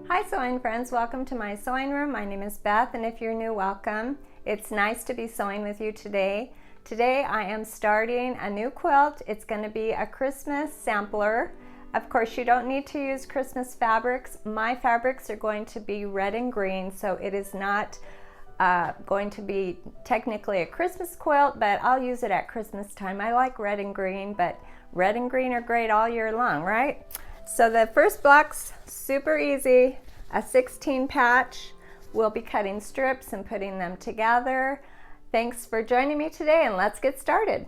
Hi sewing friends, welcome to my sewing room. My name is Beth, and if you're new, welcome. It's nice to be sewing with you today. Today I am starting a new quilt. It's going to be a Christmas sampler. Of course, you don't need to use Christmas fabrics. My fabrics are going to be red and green, so it is not going to be technically a Christmas quilt, but I'll use it at Christmas time. I like red and green, but red and green are great all year long, right? So the first block's super easy, a 16 patch. We'll be cutting strips and putting them together. Thanks for joining me today, and let's get started.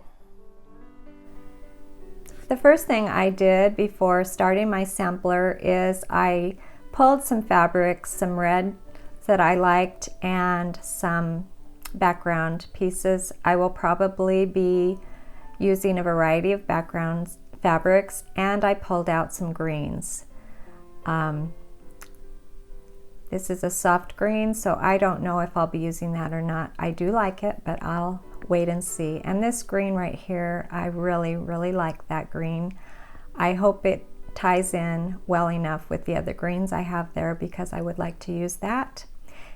The first thing I did before starting my sampler is I pulled some fabrics, some red that I liked, and some background pieces. I will probably be using a variety of background fabrics, and I pulled out some greens. This is a soft green, so I don't know if I'll be using that or not. I do like it, but I'll wait and see. And this green right here, I really like that green. I hope it ties in well enough with the other greens I have there, because I would like to use that.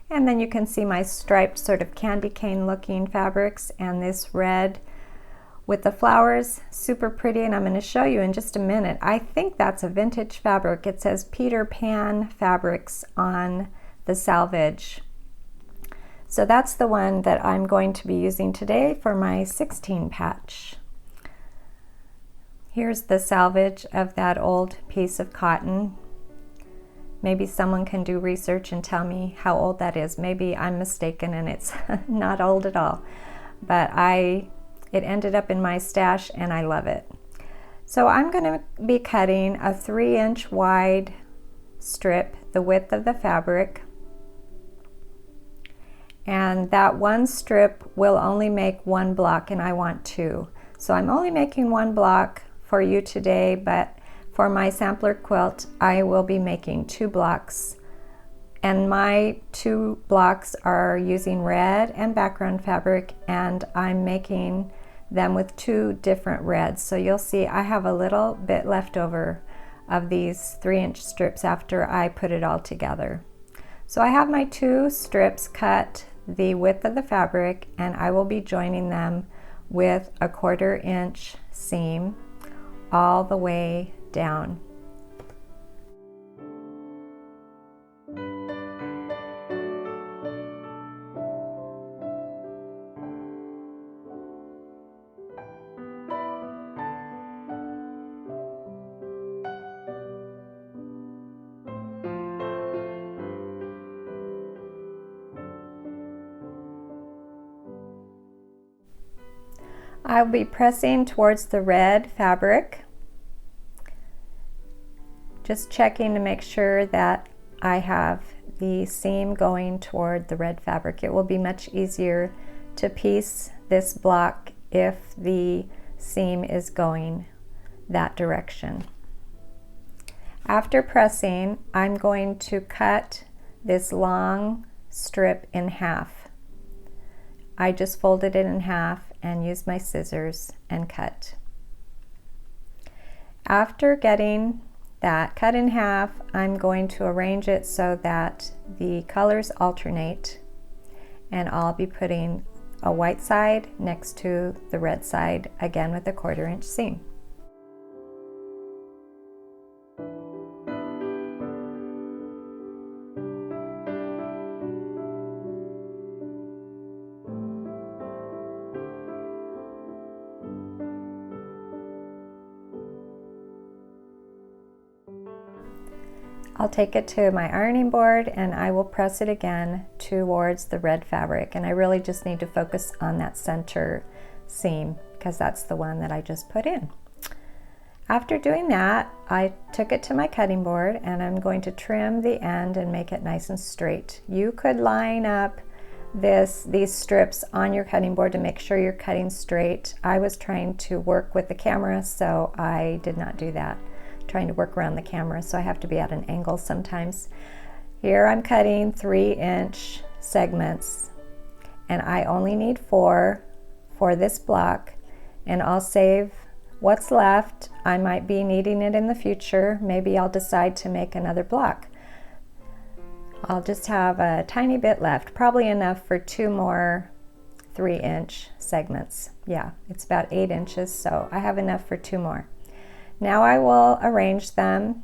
And then you can see my striped sort of candy cane looking fabrics, and this red with the flowers, super pretty, and I'm going to show you in just a minute. I think that's a vintage fabric. It says Peter Pan Fabrics on the salvage. So that's the one that I'm going to be using today for my 16 patch. Here's the salvage of that old piece of cotton. Maybe someone can do research and tell me how old that is. Maybe I'm mistaken and it's not old at all. But it ended up in my stash and I love it. So I'm going to be cutting a 3-inch wide strip, the width of the fabric. And that one strip will only make one block, and I want two. So I'm only making one block for you today, but for my sampler quilt, I will be making 2 blocks. And my 2 blocks are using red and background fabric, and I'm making them with 2 different reds. So you'll see I have a little bit left over of these 3-inch strips after I put it all together. So I have my 2 strips cut the width of the fabric, and I will be joining them with a 1/4 inch seam all the way down. I'll be pressing towards the red fabric, just checking to make sure that I have the seam going toward the red fabric. It will be much easier to piece this block if the seam is going that direction. After pressing, I'm going to cut this long strip in half. I just folded it in half and used my scissors and cut. After getting that cut in half, I'm going to arrange it so that the colors alternate, and I'll be putting a white side next to the red side, again with a 1/4 inch seam. I'll take it to my ironing board and I will press it again towards the red fabric, and I really just need to focus on that center seam because that's the one that I just put in. After doing that, I took it to my cutting board and I'm going to trim the end and make it nice and straight. You could line up these strips on your cutting board to make sure you're cutting straight. I was trying to work with the camera, so I did not do that. Trying to work around the camera, so I have to be at an angle sometimes. Here I'm cutting 3-inch segments, and I only need 4 for this block, and I'll save what's left. I might be needing it in the future. Maybe I'll decide to make another block. I'll just have a tiny bit left, probably enough for 2 more 3-inch segments. Yeah, it's about 8 inches, so I have enough for 2 more. Now I will arrange them,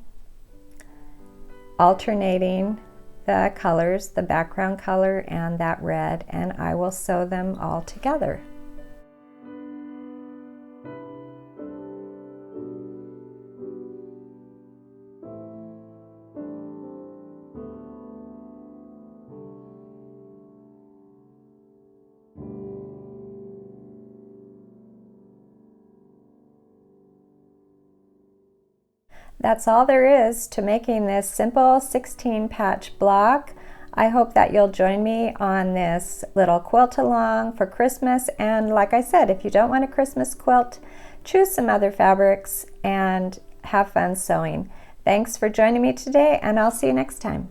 alternating the colors, the background color and that red, and I will sew them all together. That's all there is to making this simple 16 patch block. I hope that you'll join me on this little quilt along for Christmas, and like I said, if you don't want a Christmas quilt, choose some other fabrics and have fun sewing. Thanks for joining me today, and I'll see you next time.